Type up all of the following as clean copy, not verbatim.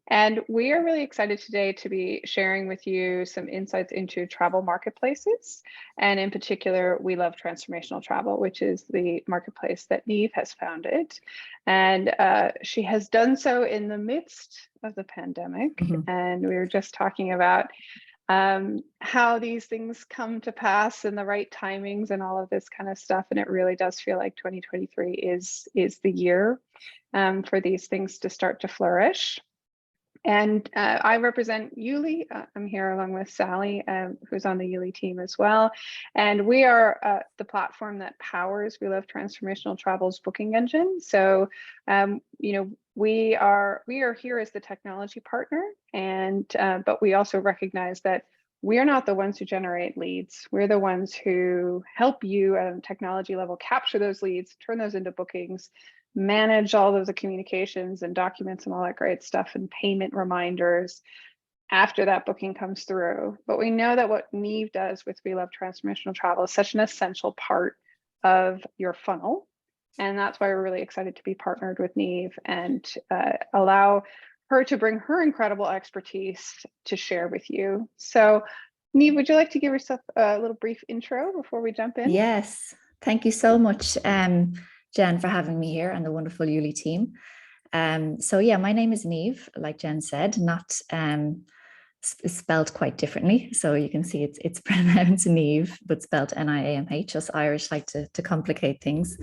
And we are really excited today to be sharing with you some insights into travel marketplaces. And in particular, We Love Transformational Travel, which is the marketplace that Neve has founded. And she has done so in the midst of the pandemic. And we were just talking about how these things come to pass and the right timings and all of this kind of stuff. And it really does feel like 2023 is the year for these things to start to flourish. And I represent YouLi. I'm here along with Sally, who's on the YouLi team as well. And we are the platform that powers We Love Transformational Travel's booking engine. So, we are here as the technology partner, and but we also recognize that we are not the ones who generate leads. We're the ones who help you at a technology level capture those leads, turn those into bookings, manage all of the communications and documents and all that great stuff and payment reminders after that booking comes through. But we know that what Neve does with We Love Transformational Travel is such an essential part of your funnel. And that's why we're really excited to be partnered with Neve and allow her to bring her incredible expertise to share with you. So Neve, would you like to give yourself a little brief intro before we jump in? Yes, thank you so much, Jen, for having me here and the wonderful YouLi team. So yeah, my name is Neve, like Jen said, not spelled quite differently. So you can see it's pronounced Neve, but spelled Niamh. Us Irish like to complicate things.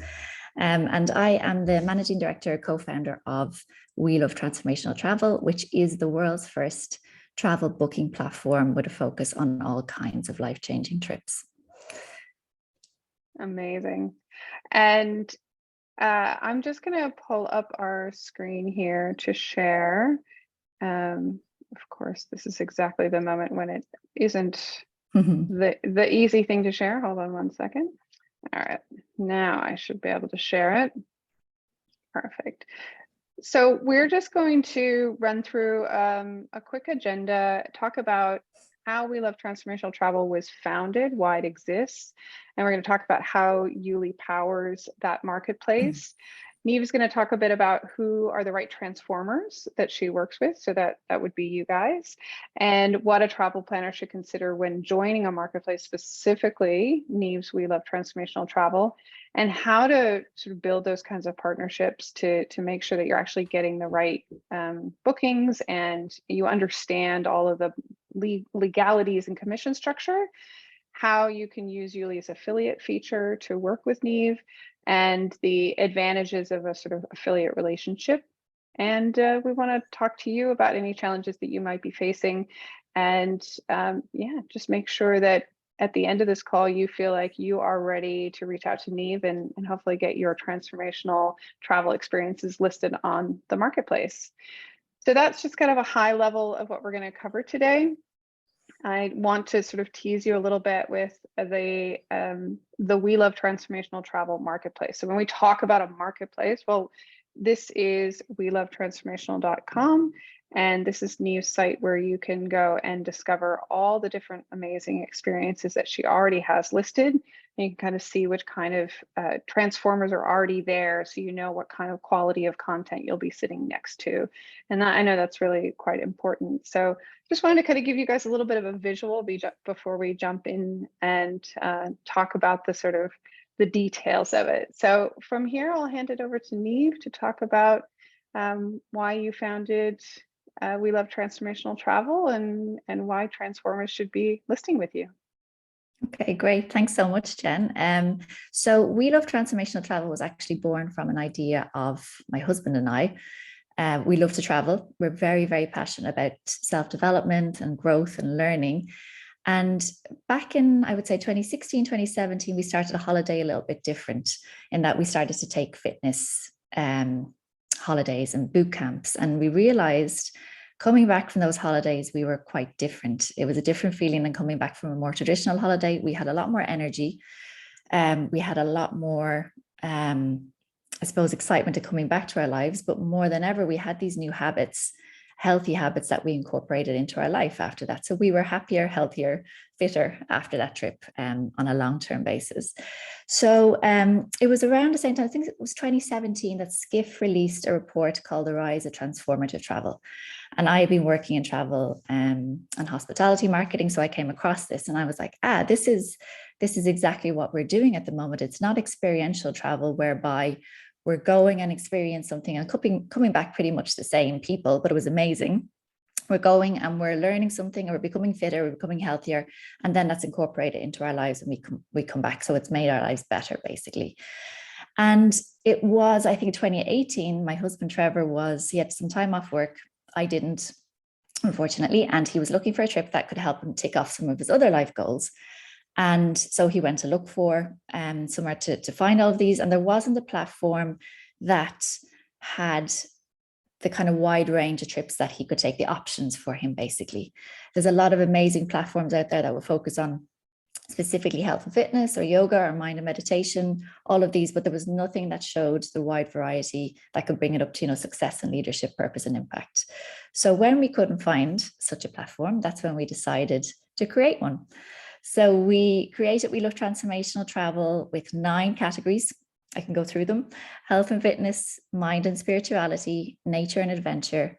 And I am the managing director, co-founder of We Love Transformational Travel, which is the world's first travel booking platform with a focus on all kinds of life-changing trips. Amazing. And I'm just going to pull up our screen here to share. Of course, this is exactly the moment when it isn't the easy thing to share. Hold on one second. All right, now I should be able to share it. Perfect. So we're just going to run through a quick agenda, talk about how We Love Transformational Travel was founded, why it exists, and we're going to talk about how YouLi powers that marketplace. Neve is going to talk a bit about who are the right transformers that she works with, so that would be you guys, and what a travel planner should consider when joining a marketplace, specifically Neve's We Love Transformational Travel, and how to sort of build those kinds of partnerships to make sure that you're actually getting the right bookings and you understand all of the legalities and commission structure, how you can use YouLi's affiliate feature to work with Neve, and the advantages of a sort of affiliate relationship. And we want to talk to you about any challenges that you might be facing. And yeah, just make sure that at the end of this call, you feel like you are ready to reach out to Neve and hopefully get your transformational travel experiences listed on the marketplace. So that's just kind of a high level of what we're going to cover today. I want to sort of tease you a little bit with the We Love Transformational Travel marketplace. So when we talk about a marketplace, well, this is welovetransformational.com. And this is Neve's site where you can go and discover all the different amazing experiences that she already has listed. And you can kind of see which kind of transformers are already there, so you know what kind of quality of content you'll be sitting next to. And I know that's really quite important. So just wanted to kind of give you guys a little bit of a visual before we jump in and talk about the sort of the details of it. So from here, I'll hand it over to Neve to talk about why you founded We Love Transformational Travel and why transformers should be listing with you. Okay, great. Thanks so much, Jen. So We Love Transformational Travel was actually born from an idea of my husband and I. We love to travel. We're very, very passionate about self-development and growth and learning. And back in, I would say 2016, 2017, we started a holiday a little bit different in that we started to take fitness holidays and boot camps. And we realized coming back from those holidays, we were quite different. It was a different feeling than coming back from a more traditional holiday. We had a lot more energy. We had a lot more, I suppose, excitement to coming back to our lives. But more than ever, we had these new habits healthy habits that we incorporated into our life after that. So we were happier, healthier, fitter after that trip on a long-term basis. So it was around the same time, I think it was 2017, that Skiff released a report called The Rise of Transformative Travel. And I had been working in travel and hospitality marketing. So I came across this and I was like, this is exactly what we're doing at the moment. It's not experiential travel whereby we're going and experience something and coming back pretty much the same people, but it was amazing. We're going and we're learning something, or we're becoming fitter, we're becoming healthier, and then that's incorporated into our lives and we come back. So it's made our lives better, basically. And it was, I think, 2018, my husband Trevor he had some time off work. I didn't, unfortunately, and he was looking for a trip that could help him tick off some of his other life goals. And so he went to look for somewhere to find all of these. And there wasn't a platform that had the kind of wide range of trips that he could take, the options for him, basically. There's a lot of amazing platforms out there that will focus on specifically health and fitness or yoga or mind and meditation, all of these, but there was nothing that showed the wide variety that could bring it up to, success and leadership, purpose and impact. So when we couldn't find such a platform, that's when we decided to create one. So we created We Love Transformational Travel with 9 categories. I can go through them: health and fitness, mind and spirituality, nature and adventure,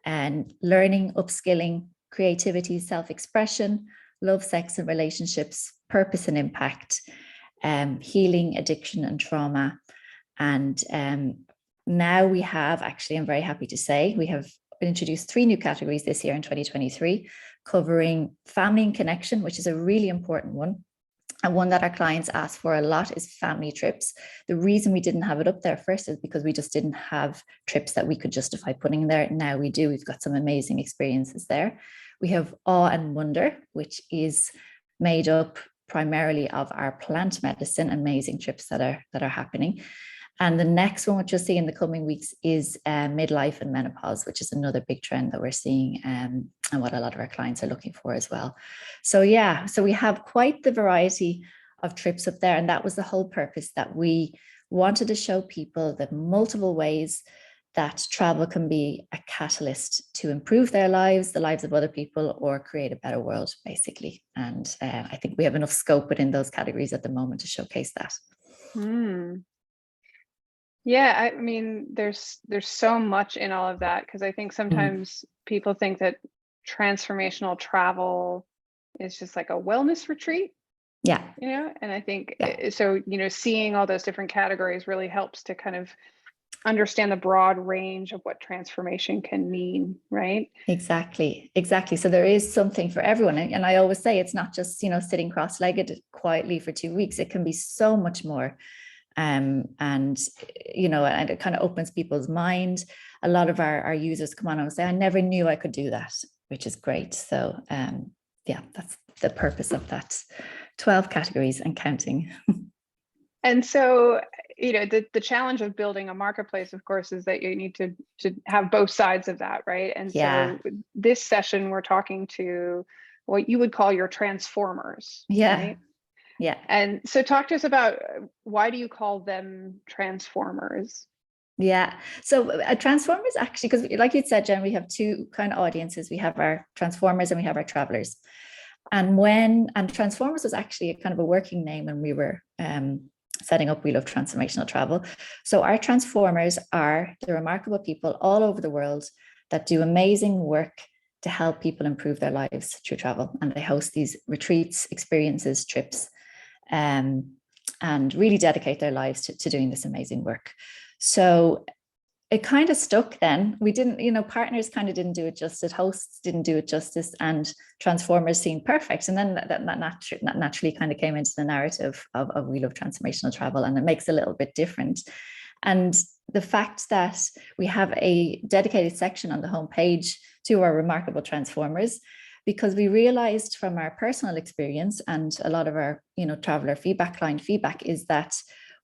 and learning, upskilling, creativity, self-expression, love, sex and relationships, purpose and impact, healing, addiction and trauma. And now we have, actually, I'm very happy to say, we have introduced 3 new categories this year in 2023, covering family and connection, which is a really important one. And one that our clients ask for a lot is family trips. The reason we didn't have it up there first is because we just didn't have trips that we could justify putting there. Now we do. We've got some amazing experiences there. We have awe and wonder, which is made up primarily of our plant medicine, amazing trips that are happening. And the next one, which you'll see in the coming weeks, is midlife and menopause, which is another big trend that we're seeing and what a lot of our clients are looking for as well. So yeah, so we have quite the variety of trips up there. And that was the whole purpose, that we wanted to show people the multiple ways that travel can be a catalyst to improve their lives, the lives of other people, or create a better world, basically. And I think we have enough scope within those categories at the moment to showcase that. Yeah, I mean, there's so much in all of that, because I think sometimes people think that transformational travel is just like a wellness retreat. Yeah. And I think so, seeing all those different categories really helps to kind of understand the broad range of what transformation can mean, right? Exactly. So there is something for everyone. And I always say it's not just, sitting cross-legged quietly for 2 weeks. It can be so much more. And it kind of opens people's mind. A lot of our users come on and say, I never knew I could do that, which is great. So that's the purpose of that 12 categories and counting. And so, the challenge of building a marketplace, of course, is that you need to have both sides of that, right? And so this session, we're talking to what you would call your transformers. Right? Yeah. And so talk to us about, why do you call them transformers? Yeah. So transformers, actually, because like you said, Jen, we have 2 kind of audiences. We have our transformers and we have our travelers. And transformers was actually a kind of a working name when we were setting up We Love Transformational Travel. So our transformers are the remarkable people all over the world that do amazing work to help people improve their lives through travel. And they host these retreats, experiences, trips, and really dedicate their lives to doing this amazing work. So it kind of stuck then. We didn't, partners kind of didn't do it justice, hosts didn't do it justice, and transformers seemed perfect. And then that naturally kind of came into the narrative of We Love Transformational Travel, and it makes it a little bit different. And the fact that we have a dedicated section on the homepage to our remarkable transformers, because we realized from our personal experience and a lot of our, traveler feedback, client feedback, is that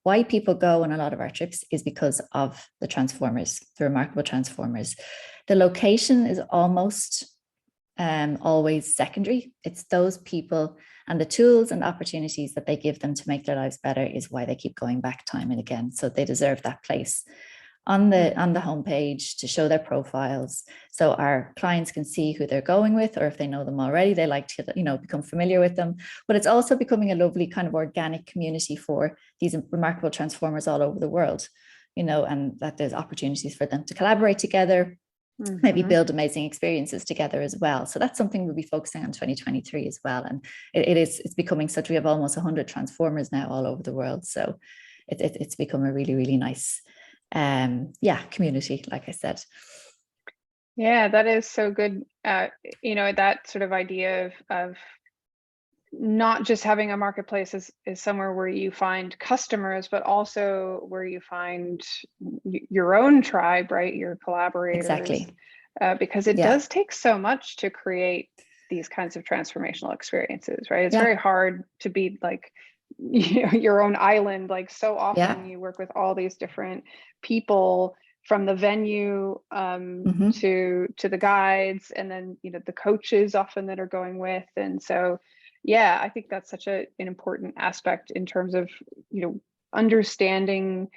why people go on a lot of our trips is because of the transformers, the remarkable transformers. The location is almost always secondary. It's those people and the tools and opportunities that they give them to make their lives better is why they keep going back time and again. So they deserve that place on the homepage to show their profiles, so our clients can see who they're going with, or if they know them already, they like to, you know, become familiar with them. But it's also becoming a lovely kind of organic community for these remarkable transformers all over the world, you know, and that there's opportunities for them to collaborate together, maybe build amazing experiences together as well. So that's something we'll be focusing on 2023 as well. And it's becoming such, we have almost 100 transformers now all over the world. So it's become a really, really nice community, like I said. Yeah, that is so good. You know, that sort of idea of not just having a marketplace is somewhere where you find customers, but also where you find your own tribe, right? Your collaborators. Exactly. Because it does take so much to create these kinds of transformational experiences, right? It's very hard to be like, you know, your own island. Like so often you work with all these different people, from the venue to the guides, and then, you know, the coaches often that are going with. And so yeah, I think that's such an important aspect in terms of, you know, understanding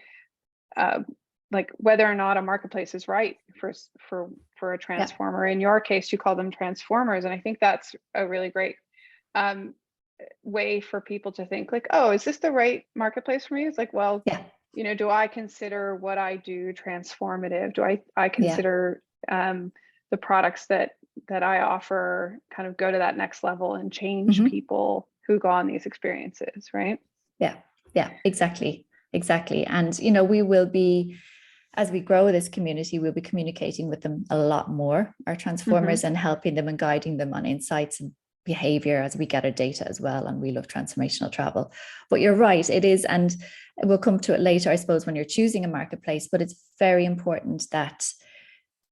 like whether or not a marketplace is right for a transformer. In your case, you call them transformers, and I think that's a really great way for people to think like, oh, is this the right marketplace for me? It's like, well, you know, do I consider what I do transformative? Do I consider the products that I offer kind of go to that next level and change people who go on these experiences, right? Yeah, exactly. And, you know, we will be, as we grow this community, we'll be communicating with them a lot more, our transformers, and helping them and guiding them on insights and behavior as we gather data as well. And We Love Transformational Travel. But you're right, it is, and we'll come to it later, I suppose, when you're choosing a marketplace, but it's very important that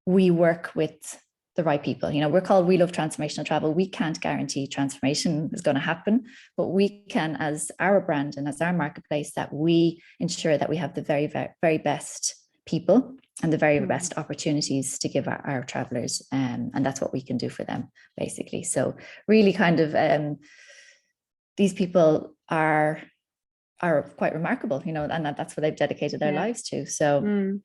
we work with the right people. You know, we're called We Love Transformational Travel. We can't guarantee transformation is going to happen, but we can, as our brand and as our marketplace, that we ensure that we have the very, very, very best people and the very best opportunities to give our travelers, and that's what we can do for them, basically. So really kind of these people are quite remarkable, you know, and that's what they've dedicated their lives to. So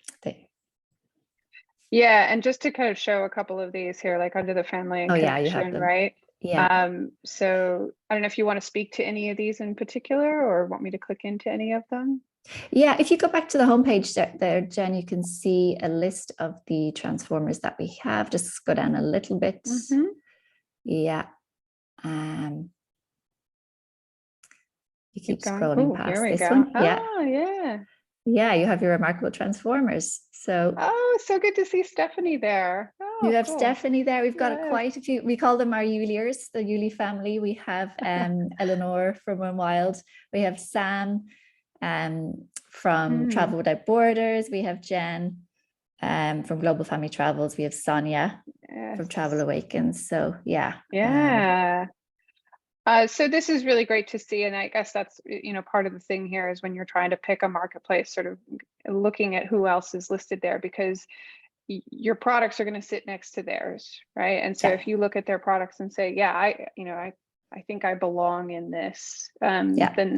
yeah, and just to kind of show a couple of these here, like under the family and connection, you have them. right? Yeah. So I don't know if you want to speak to any of these in particular, or want me to click into any of them. Yeah, if you go back to the homepage there, Jen, you can see a list of the transformers that we have. Just go down a little bit. Yeah. You keep scrolling past this one. Yeah, you have your remarkable transformers. So so good to see Stephanie there. You have Stephanie there. We've got quite a few. We call them our YouLiers, the YouLi family. We have Eleanor from Run Wild. We have Sam from Travel Without Borders. We have Jen from Global Family Travels. We have Sonia from Travel Awakens. So so this is really great to see, and I guess that's, you know, part of the thing here is when you're trying to pick a marketplace, sort of looking at who else is listed there, because your products are going to sit next to theirs, right? And so if you look at their products and say, I think I belong in this, then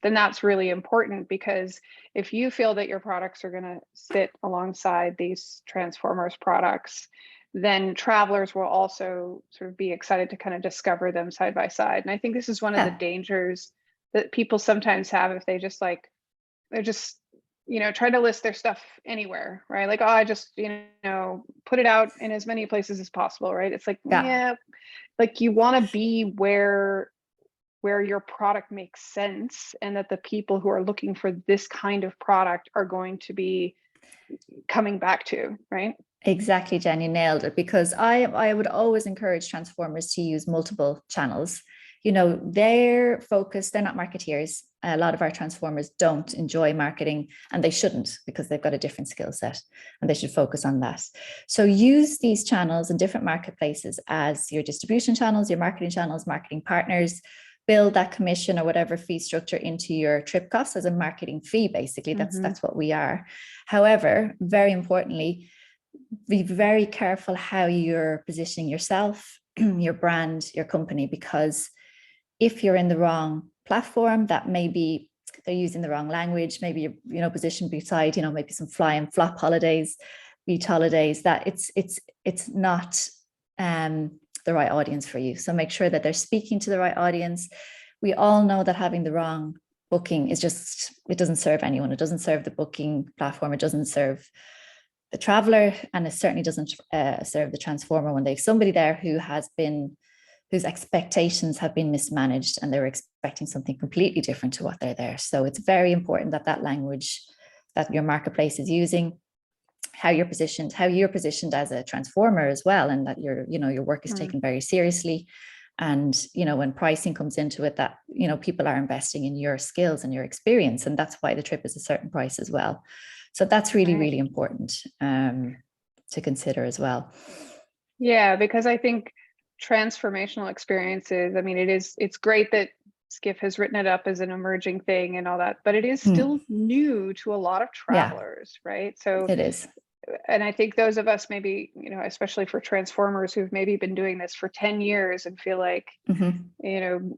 that's really important, because if you feel that your products are going to sit alongside these transformers products, then travelers will also sort of be excited to kind of discover them side by side. And I think this is one of the dangers that people sometimes have if they just they're just, you know, try to list their stuff anywhere, right? Like, oh, I just, you know, put it out in as many places as possible, right? It's like, like you want to be where your product makes sense, and that the people who are looking for this kind of product are going to be coming back to, right? Exactly, Jen, you nailed it. Because I would always encourage transformers to use multiple channels. You know, they're focused, they're not marketeers. A lot of our transformers don't enjoy marketing, and they shouldn't, because they've got a different skill set and they should focus on that. So use these channels and different marketplaces as your distribution channels, your marketing channels, marketing partners. Build that commission or whatever fee structure into your trip costs as a marketing fee. Basically, that's what we are. However, very importantly, be very careful how you're positioning yourself, your brand, your company, because if you're in the wrong platform, that may be they're using the wrong language, maybe you're positioned beside, maybe some fly and flop holidays, beach holidays, that it's not the right audience for you. So make sure that they're speaking to the right audience. We all know that having the wrong booking is just, it doesn't serve anyone. It doesn't serve the booking platform. It doesn't serve the traveler, and it certainly doesn't serve the transformer when they've somebody there whose expectations have been mismanaged and they're expecting something completely different to what they're there. So it's very important that that language that your marketplace is using, how you're positioned as a transformer as well, and that your work is taken very seriously. And, when pricing comes into it, that, people are investing in your skills and your experience, and that's why the trip is a certain price as well. So that's really, really important to consider as well. Yeah, because I think transformational experiences, I mean, it's great that Skiff has written it up as an emerging thing and all that, but it is still new to a lot of travelers, right? So it is. And I think those of us maybe, especially for transformers who've maybe been doing this for 10 years and feel like,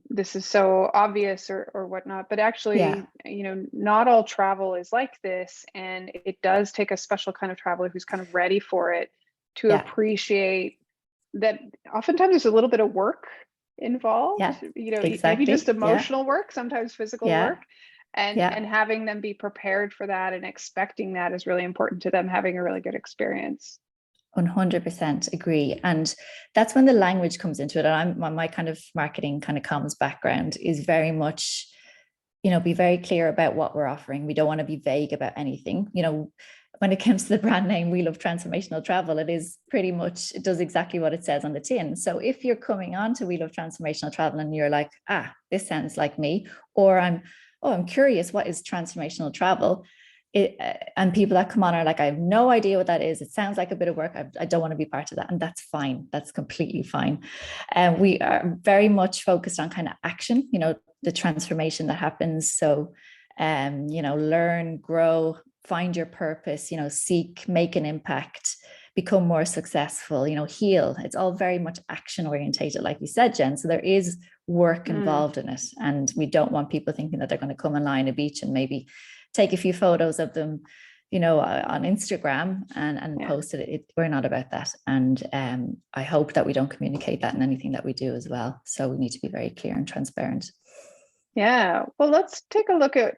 this is so obvious or whatnot, but actually, not all travel is like this. And it does take a special kind of traveler who's kind of ready for it to appreciate that oftentimes there's a little bit of work involved, maybe just emotional work, sometimes physical work. And having them be prepared for that and expecting that is really important to them having a really good experience. 100% agree. And that's when the language comes into it. And my kind of marketing kind of comms background is very much, be very clear about what we're offering. We don't want to be vague about anything. When it comes to the brand name, We Love Transformational Travel, it does exactly what it says on the tin. So if you're coming on to We Love Transformational Travel and you're like, this sounds like me, or I'm curious, what is transformational travel? And people that come on are like, I have no idea what that is. It sounds like a bit of work. I don't want to be part of that. And that's fine. That's completely fine. And we are very much focused on kind of action, the transformation that happens. So, learn, grow, find your purpose, seek, make an impact, become more successful, heal. It's all very much action orientated, like you said, Jen. So there is work involved in it. And we don't want people thinking that they're going to come and lie on a beach and maybe take a few photos of them, on Instagram and post it. We're not about that. And I hope that we don't communicate that in anything that we do as well. So we need to be very clear and transparent. Yeah. Well, let's take a look at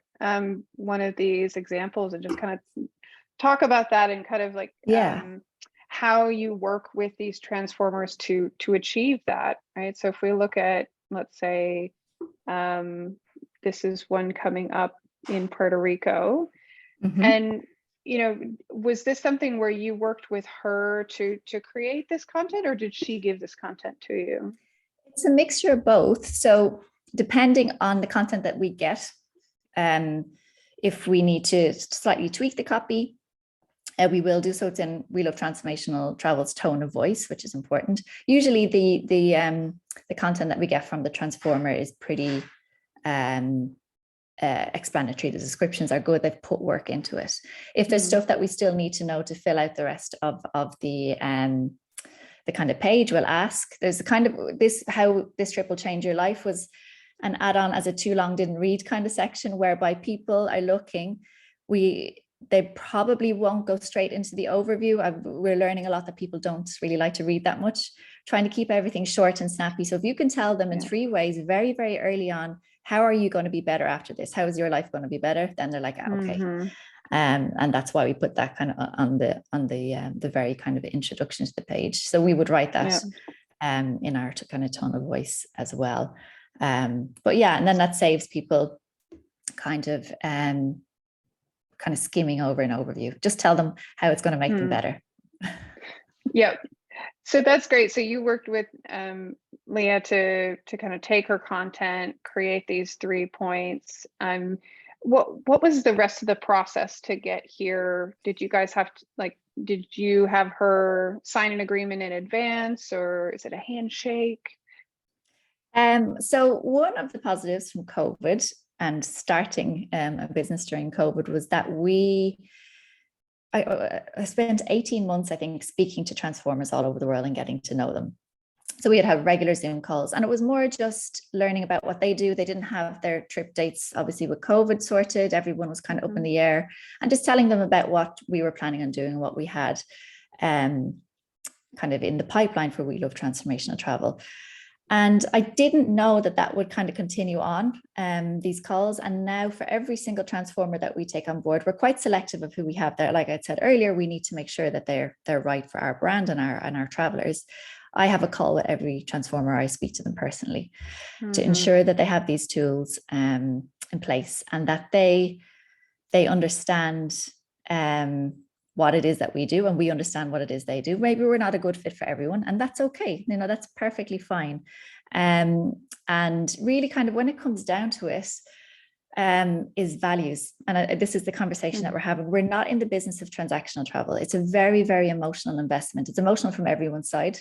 one of these examples and just kind of talk about that and kind of like how you work with these transformers to achieve that, right? So if we look at, let's say, this is one coming up in Puerto Rico, and was this something where you worked with her to create this content, or did she give this content to you? It's a mixture of both. So depending on the content that we get, if we need to slightly tweak the copy, we will do so. It's in We Love Transformational Travel's tone of voice, which is important. Usually the content that we get from the transformer is pretty explanatory. The descriptions are good. They've put work into it. If there's stuff that we still need to know to fill out the rest of the kind of page, we'll ask. There's a kind of how this trip will change your life was an add-on as a too long didn't read kind of section, whereby people are looking, they probably won't go straight into the overview. We're learning a lot that people don't really like to read that much, trying to keep everything short and snappy. So if you can tell them in 3 ways very, very early on, how are you going to be better after this? How is your life going to be better? Then they're like, okay. And that's why we put that kind of on the very kind of introduction to the page. So we would write that in our kind of tone of voice as well. But yeah, and then that saves people kind of skimming over an overview. Just tell them how it's going to make them better. Yep. So that's great. So you worked with Leah to kind of take her content, create these 3 points. What was the rest of the process to get here? Did you guys have to, did you have her sign an agreement in advance, or is it a handshake? So one of the positives from COVID and starting a business during COVID was that I spent 18 months, I think, speaking to transformers all over the world and getting to know them. So we'd have regular Zoom calls, and it was more just learning about what they do. They didn't have their trip dates, obviously, with COVID sorted. Everyone was kind of up in the air, and just telling them about what we were planning on doing, what we had kind of in the pipeline for We Love Transformational Travel. And I didn't know that that would kind of continue on these calls. And now for every single transformer that we take on board, we're quite selective of who we have there. Like I said earlier, we need to make sure that they're right for our brand and our travelers. I have a call with every transformer. I speak to them personally to ensure that they have these tools in place, and that they understand what it is that we do, and we understand what it is they do. Maybe we're not a good fit for everyone, and that's okay. You know, that's perfectly fine. And really kind of when it comes down to it, is values. And this is the conversation that we're having. We're not in the business of transactional travel. It's a very, very emotional investment. It's emotional from everyone's side.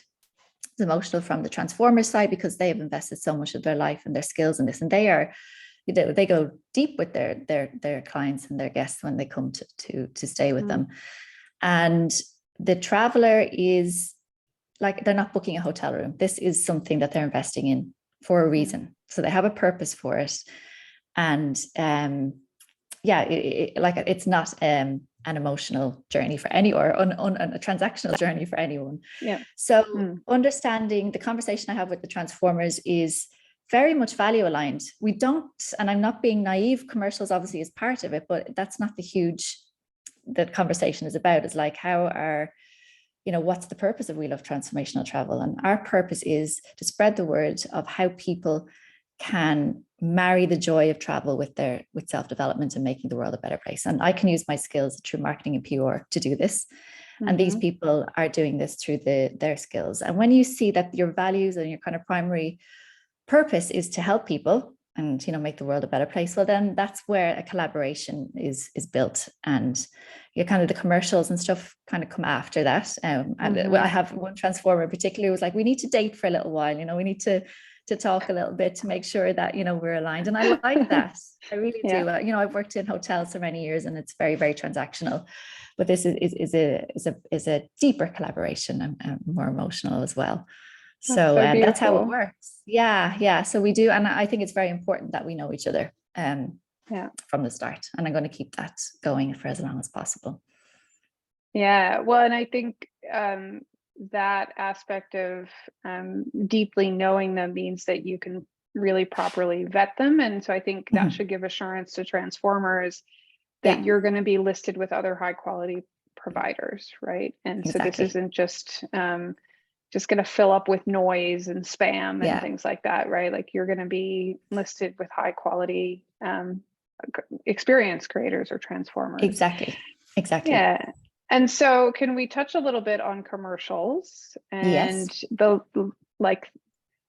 It's emotional from the transformer side, because they have invested so much of their life and their skills in this, and they go deep with their clients and their guests when they come to stay with them. And the traveler is like, they're not booking a hotel room. This is something that they're investing in for a reason. So they have a purpose for it. And it's not an emotional journey for any, or a transactional journey for anyone. Yeah. So understanding the conversation I have with the transformers is very much value aligned. We don't, and I'm not being naive, commercials obviously is part of it, but that's not the conversation is about. Is like, what's the purpose of We Love Transformational Travel? And our purpose is to spread the word of how people can marry the joy of travel with self-development and making the world a better place. And I can use my skills through marketing and PR to do this. And these people are doing this through their skills. And when you see that your values and your kind of primary purpose is to help people and make the world a better place, well, then that's where a collaboration is built. And kind of the commercials and stuff kind of come after that. And I have one transformer particularly was like, we need to date for a little while, we need to talk a little bit to make sure that we're aligned. And I like that. I really do. I've worked in hotels for many years, and it's very, very transactional, but this is a deeper collaboration and more emotional as well. So that's how it works. Yeah. So we do. And I think it's very important that we know each other from the start. And I'm going to keep that going for as long as possible. Yeah. Well, and I think that aspect of deeply knowing them means that you can really properly vet them. And so I think that should give assurance to transformers that you're going to be listed with other high quality providers, right? And so this isn't just going to fill up with noise and spam and things like that, right? Like, you're going to be listed with high quality experience creators or transformers. Exactly. Yeah. And so can we touch a little bit on commercials and the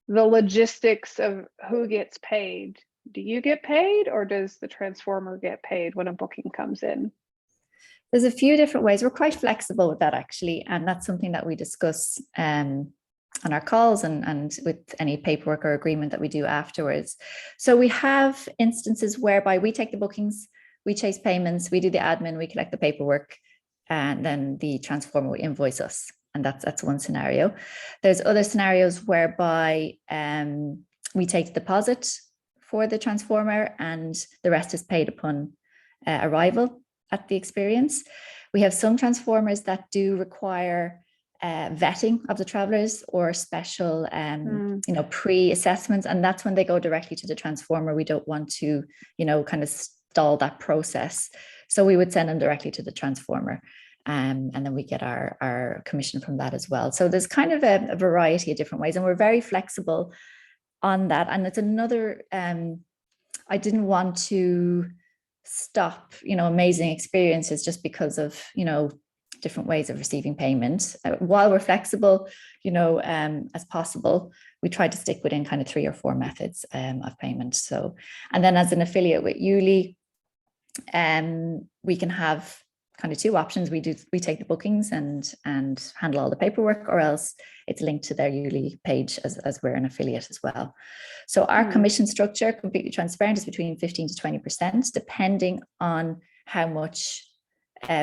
logistics of who gets paid? Do you get paid, or does the transformer get paid when a booking comes in? There's a few different ways. We're quite flexible with that, actually. And that's something that we discuss on our calls and with any paperwork or agreement that we do afterwards. So we have instances whereby we take the bookings, we chase payments, we do the admin, we collect the paperwork, and then the transformer will invoice us. And that's one scenario. There's other scenarios whereby we take the deposit for the transformer, and the rest is paid upon arrival at the experience. We have some transformers that do require vetting of the travelers or special pre-assessments, and that's when they go directly to the transformer. We don't want to kind of stall that process, so we would send them directly to the transformer, and then we get our commission from that as well. So there's kind of a variety of different ways, and we're very flexible on that. And it's another I didn't want to stop amazing experiences just because of different ways of receiving payment. While we're flexible as possible, we try to stick within kind of 3 or 4 methods of payment. So, and then as an affiliate with YouLi, we can have kind of 2 options. We take the bookings and handle all the paperwork, or else it's linked to their YouLi page as we're an affiliate as well. So our commission structure, completely transparent, is between 15 to 20%, depending on how much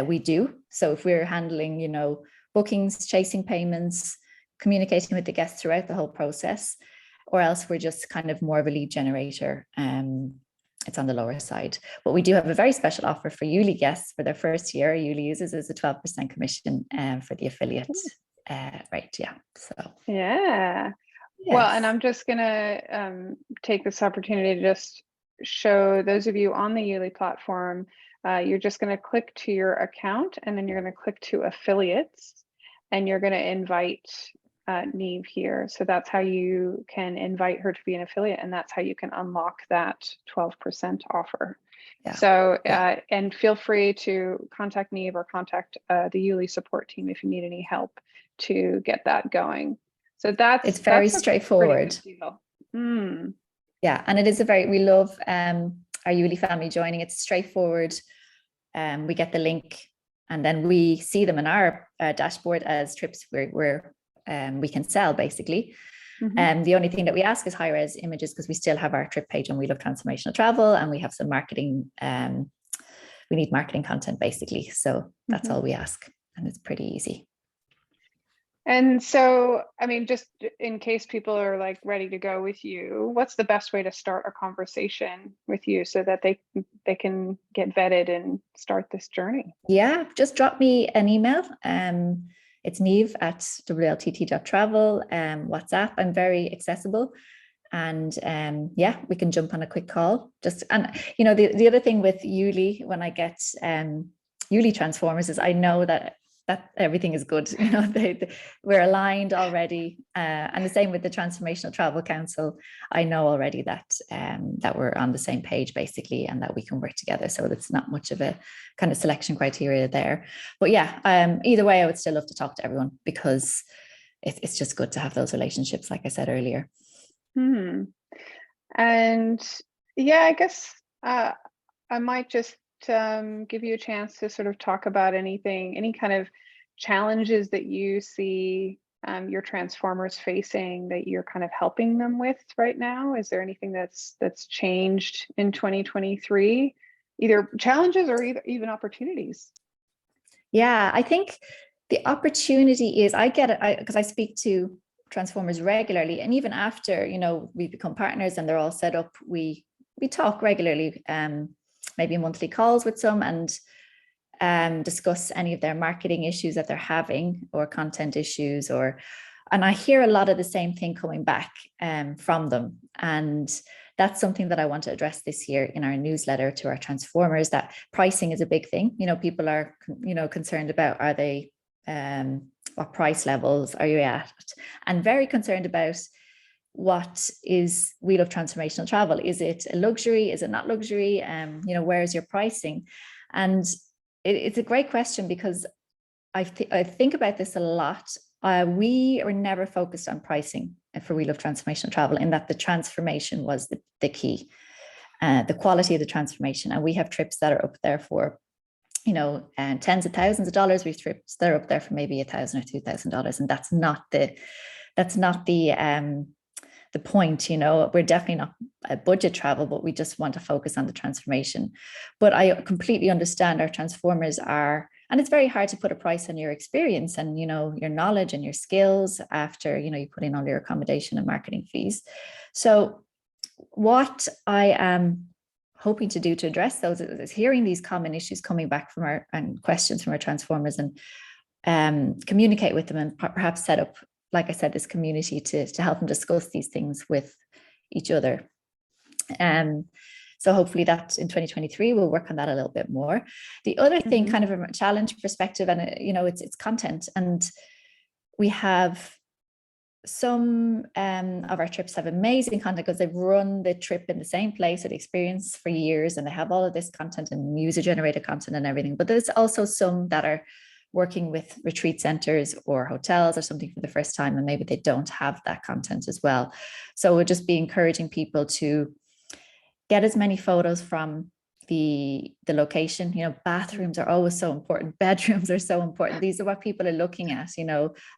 we do. So if we're handling, bookings, chasing payments, communicating with the guests throughout the whole process, or else we're just kind of more of a lead generator. It's on the lower side. But we do have a very special offer for YouLi guests for their first year. YouLi uses is a 12% commission for the affiliate rate. Yeah. So yeah. yes. Well, and I'm just gonna take this opportunity to just show those of you on the YouLi platform, you're just gonna click to your account, and then you're gonna click to affiliates, and you're gonna invite Neve here. So that's how you can invite her to be an affiliate, and that's how you can unlock that 12% offer. Yeah. So, and feel free to contact Neve or contact the YouLi support team if you need any help to get that going. So it's very straightforward. Yeah, and it is we love our YouLi family joining. It's straightforward. We get the link, and then we see them in our dashboard as trips where we can sell, basically. The only thing that we ask is high res images, because we still have our trip page on We Love Transformational Travel, and we have some marketing. We need marketing content, basically. So that's all we ask, and it's pretty easy. And so, I mean, just in case people are like ready to go with you, what's the best way to start a conversation with you so that they can get vetted and start this journey? Yeah, just drop me an email. It's neve@wltt.travel, WhatsApp. I'm very accessible. And we can jump on a quick call. The other thing with YouLi, when I get YouLi transformers, is I know that everything is good. We're aligned already. And the same with the Transformational Travel Council. I know already that we're on the same page, basically, and that we can work together. So it's not much of a kind of selection criteria there. But either way, I would still love to talk to everyone, because it's just good to have those relationships, like I said earlier. And I guess I might just give you a chance to sort of talk about any kind of challenges that you see your transformers facing that you're kind of helping them with right now. Is there anything that's changed in 2023, either challenges or even opportunities? Yeah, I think the opportunity is, I get it because I speak to transformers regularly, and even after we become partners and they're all set up, we talk regularly, maybe monthly calls with some, and discuss any of their marketing issues that they're having, or content issues, and I hear a lot of the same thing coming back from them. And that's something that I want to address this year in our newsletter to our transformers, that pricing is a big thing. People are, concerned about, are they, what price levels are you at? And very concerned about, what is We Love Transformational Travel? Is it a luxury? Is it not luxury? Where is your pricing? And it's a great question, because I think about this a lot. We are never focused on pricing for We Love Transformational Travel, in that the transformation was the key, the quality of the transformation. And we have trips that are up there for, and tens of thousands of dollars. We've trips that are up there for maybe $1,000 or $2,000, and that's not the point. We're definitely not a budget travel, but we just want to focus on the transformation. But I completely understand our transformers are, and it's very hard to put a price on your experience and your knowledge and your skills after you put in all your accommodation and marketing fees. So what I am hoping to do to address those is hearing these common issues coming back from and questions from our transformers, and communicate with them, and perhaps set up, like I said, this community to help them discuss these things with each other. So hopefully that in 2023, we'll work on that a little bit more. The other thing, kind of from a challenge perspective, and it's content. And we have some of our trips have amazing content, because they've run the trip in the same place or the experience for years, and they have all of this content and user generated content and everything. But there's also some that are working with retreat centers or hotels or something for the first time, and maybe they don't have that content as well. So we'll just be encouraging people to get as many photos from the location. Bathrooms are always so important. Bedrooms are so important. These are what people are looking at,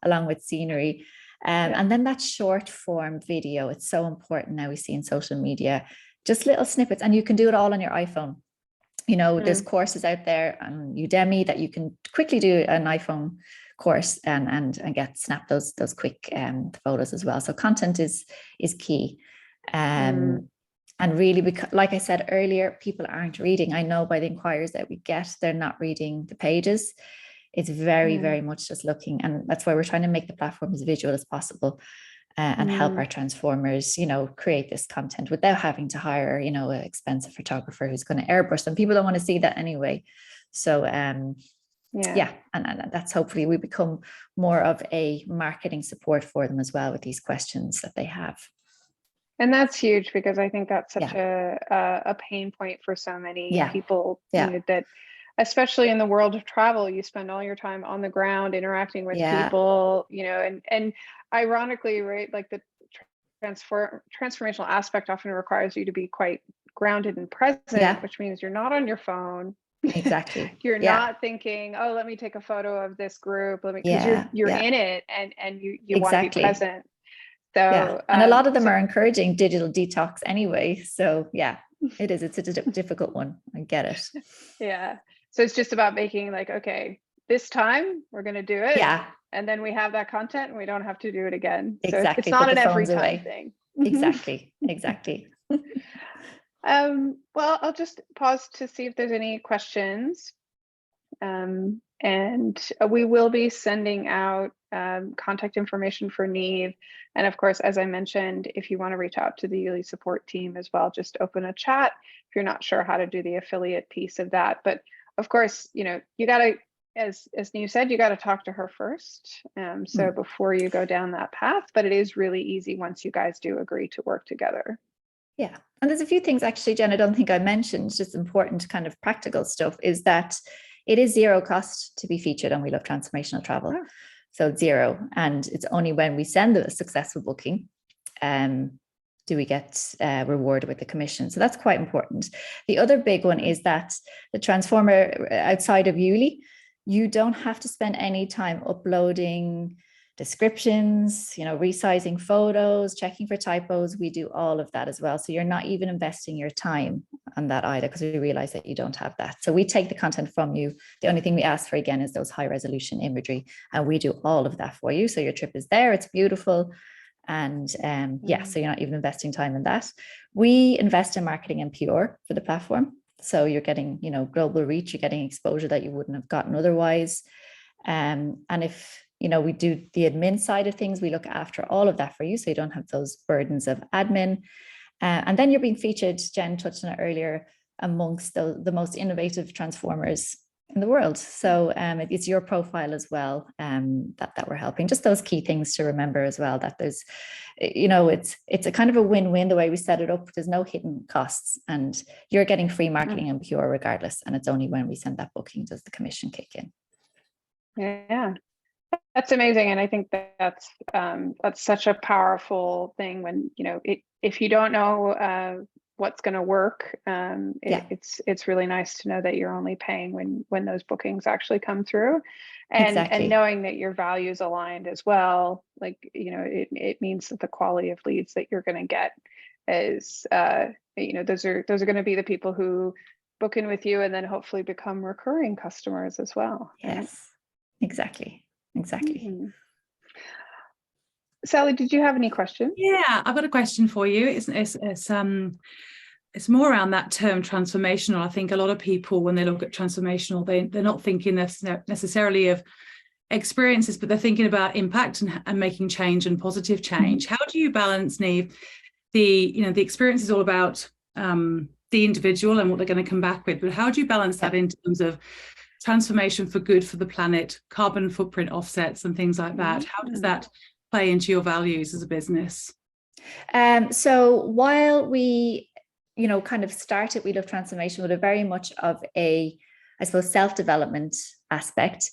along with scenery. And then that short form video, it's so important now, we see in social media, just little snippets, and you can do it all on your iPhone. There's courses out there on Udemy that you can quickly do an iPhone course, and get snap those quick photos as well. So content is key. And really, because, like I said earlier, people aren't reading. I know by the inquiries that we get, they're not reading the pages. It's very, very much just looking. And that's why we're trying to make the platform as visual as possible, and help our transformers, create this content without having to hire, an expensive photographer who's going to airbrush them. People don't want to see that anyway. So, and that's hopefully we become more of a marketing support for them as well with these questions that they have. And that's huge, because I think that's such a pain point for so many people, that especially in the world of travel, you spend all your time on the ground interacting with people, and ironically, right, like the transformational aspect often requires you to be quite grounded and present, which means you're not on your phone. Exactly. You're not thinking, oh, let me take a photo of this group, because you're in it, and you want to be present. So and a lot of them are encouraging digital detox anyway. So it's a difficult one. I get it. Yeah. So it's just about making like, okay, this time we're going to do it. Yeah. And then we have that content and we don't have to do it again. Exactly. So it's not an every time thing. Exactly. Well, I'll just pause to see if there's any questions. And we will be sending out contact information for Neve. And of course, as I mentioned, if you want to reach out to the YouLi support team as well, just open a chat if you're not sure how to do the affiliate piece of that. But of course, you got to, as Neve said, you got to talk to her first. So before you go down that path, but it is really easy once you guys do agree to work together. Yeah. And there's a few things actually, Jen, I don't think I mentioned, just important kind of practical stuff, is that it is zero cost to be featured on We Love Transformational Travel. Oh. So it's zero. And it's only when we send a successful booking do we get rewarded with the commission. So that's quite important. The other big one is that the transformer outside of YouLi, you don't have to spend any time uploading descriptions, resizing photos, checking for typos. We do all of that as well. So you're not even investing your time on that either, because we realize that you don't have that. So we take the content from you. The only thing we ask for, again, is those high resolution imagery, and we do all of that for you. So your trip is there, it's beautiful. And so you're not even investing time in that. We invest in marketing and PR for the platform. So you're getting, global reach, you're getting exposure that you wouldn't have gotten otherwise. And if, we do the admin side of things, we look after all of that for you, so you don't have those burdens of admin. And then you're being featured, Jen touched on it earlier, amongst the most innovative transformers in the world. So it's your profile as well that we're helping. Just those key things to remember as well, that there's, it's a kind of a win-win the way we set it up. There's no hidden costs, and you're getting free marketing and PR regardless. And it's only when we send that booking does the commission kick in. Yeah. That's amazing. And I think that's such a powerful thing when, if you don't know what's going to work, it's really nice to know that you're only paying when those bookings actually come through, and knowing that your values aligned as well. Like, it means that the quality of leads that you're going to get is, those are going to be the people who book in with you and then hopefully become recurring customers as well. Yes, right? Exactly. Mm-hmm. Sally, did you have any questions? Yeah, I've got a question for you. It's more around that term transformational. I think a lot of people, when they look at transformational, they're not thinking necessarily of experiences, but they're thinking about impact and making change and positive change. How do you balance, Neve, the experience is all about the individual and what they're going to come back with, but how do you balance that in terms of transformation for good for the planet, carbon footprint offsets and things like that? How does that play into your values as a business? So while we, kind of started We Love Transformation with a very much of a, I suppose, self-development aspect,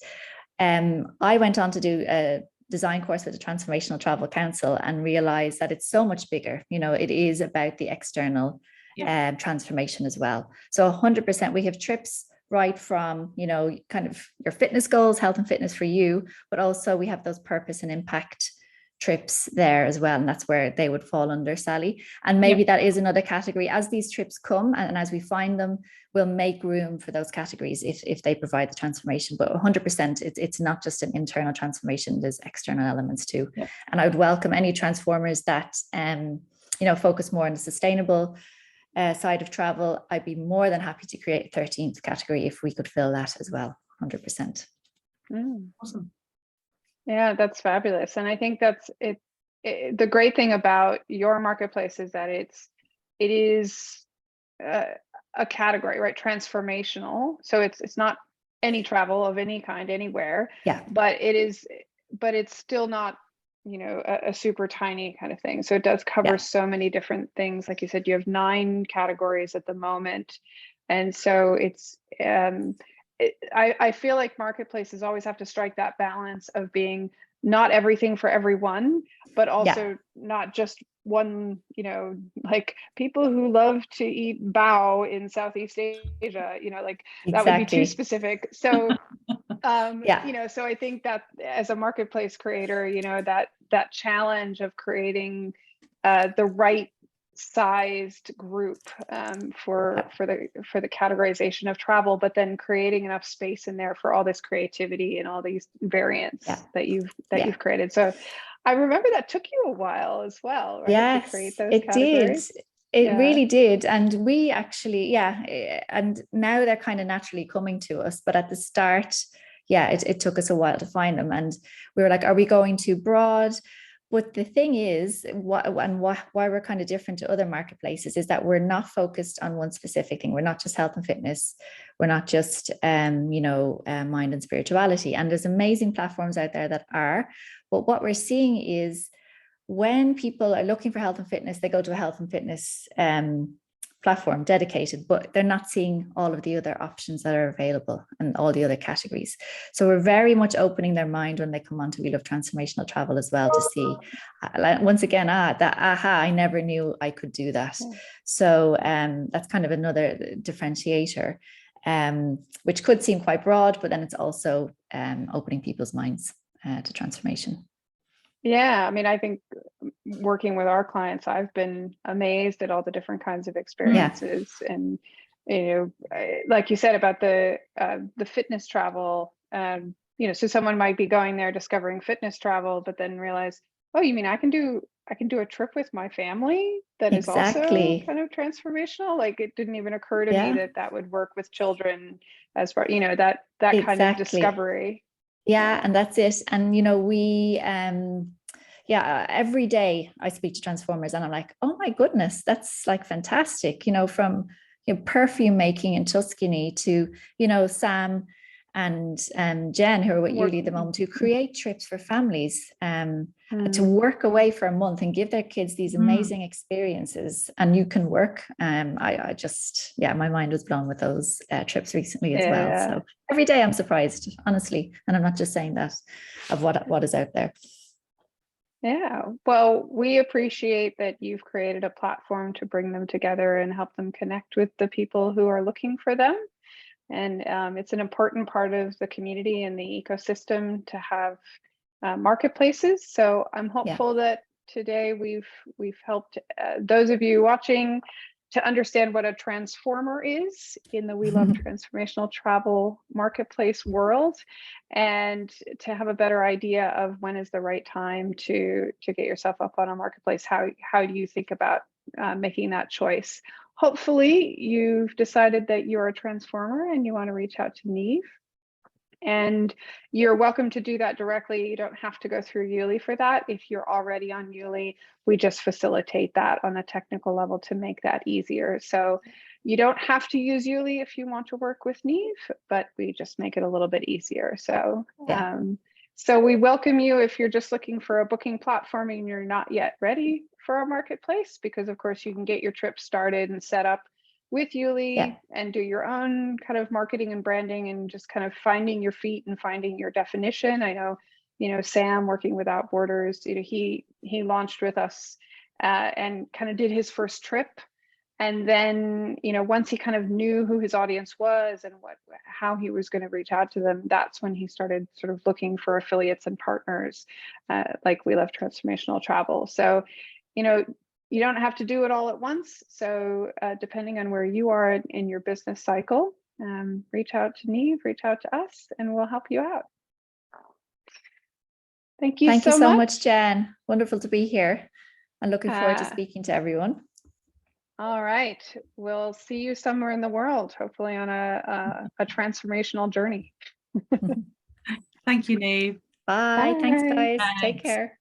I went on to do a design course with the Transformational Travel Council and realized that it's so much bigger. It is about the external transformation as well. So 100%, we have trips right from, kind of your fitness goals, health and fitness for you, but also we have those purpose and impact trips there as well, and that's where they would fall under, Sally. And maybe that is another category. As these trips come and as we find them, we'll make room for those categories if they provide the transformation. But 100%, it's not just an internal transformation, there's external elements too. And I would welcome any transformers that focus more on the sustainable side of travel. I'd be more than happy to create a 13th category if we could fill that as well. 100%. Awesome. Yeah, that's fabulous. And I think that's it. The great thing about your marketplace is that it is a category, right? Transformational. So it's not any travel of any kind anywhere. Yeah. But it's still not, a super tiny kind of thing. So it does cover so many different things. Like you said, you have 9 categories at the moment. And so I feel like marketplaces always have to strike that balance of being not everything for everyone, but also not just one, like people who love to eat bao in Southeast Asia, that would be too specific. So, so I think that as a marketplace creator, that challenge of creating the right sized group for the categorization of travel, but then creating enough space in there for all this creativity and all these variants that you've created. So I remember that took you a while as well, right? Yes, to create those it categories. did. It really did. And we actually, and now they're kind of naturally coming to us, but at the start, it took us a while to find them. And we were like, are we going too broad? But the thing is, why we're kind of different to other marketplaces is that we're not focused on one specific thing. We're not just health and fitness. We're not just, mind and spirituality. And there's amazing platforms out there that are. But what we're seeing is when people are looking for health and fitness, they go to a health and fitness platform dedicated, but they're not seeing all of the other options that are available and all the other categories. So we're very much opening their mind when they come on to We Love Transformational Travel as well to see, once again, I never knew I could do that. So that's kind of another differentiator, which could seem quite broad, but then it's also opening people's minds to transformation. Yeah, I mean, I think working with our clients, I've been amazed at all the different kinds of experiences. And, like you said about the fitness travel, so someone might be going there discovering fitness travel, but then realize, oh, you mean I can do a trip with my family that is also kind of transformational? Like it didn't even occur to me that would work with children as far, that kind of discovery. Yeah, and that's it. And, we, every day I speak to transformers and I'm like, oh my goodness, that's like fantastic, from perfume making in Tuscany to, Sam and Jen, who are with YouLi at the moment, to create trips for families, to work away for a month and give their kids these amazing experiences. And you can work. I just, my mind was blown with those trips recently as well. So every day I'm surprised, honestly. And I'm not just saying that, of what is out there. Yeah, well, we appreciate that you've created a platform to bring them together and help them connect with the people who are looking for them. And it's an important part of the community and the ecosystem to have marketplaces. So I'm hopeful that today we've helped those of you watching to understand what a transformer is in the We Love Transformational Travel marketplace world, and to have a better idea of when is the right time to get yourself up on a marketplace. How do you think about making that choice? Hopefully you've decided that you're a transformer and you want to reach out to Neve. And you're welcome to do that directly. You don't have to go through YouLi for that. If you're already on YouLi, we just facilitate that on a technical level to make that easier. So you don't have to use YouLi if you want to work with Neve, but we just make it a little bit easier. So, so we welcome you if you're just looking for a booking platform and you're not yet ready for a marketplace, because of course you can get your trip started and set up with YouLi and do your own kind of marketing and branding and just kind of finding your feet and finding your definition. I know, Sam working Without Borders, he launched with us and kind of did his first trip And then, once he kind of knew who his audience was and how he was going to reach out to them, that's when he started sort of looking for affiliates and partners, like We Love Transformational Travel. So, you don't have to do it all at once. So depending on where you are in your business cycle, reach out to me, reach out to us, and we'll help you out. Thank you so much, Jen. Wonderful to be here. I'm looking forward to speaking to everyone. All right. We'll see you somewhere in the world, hopefully on a transformational journey. Thank you, Neve. Bye. Thanks, guys. Thanks. Take care.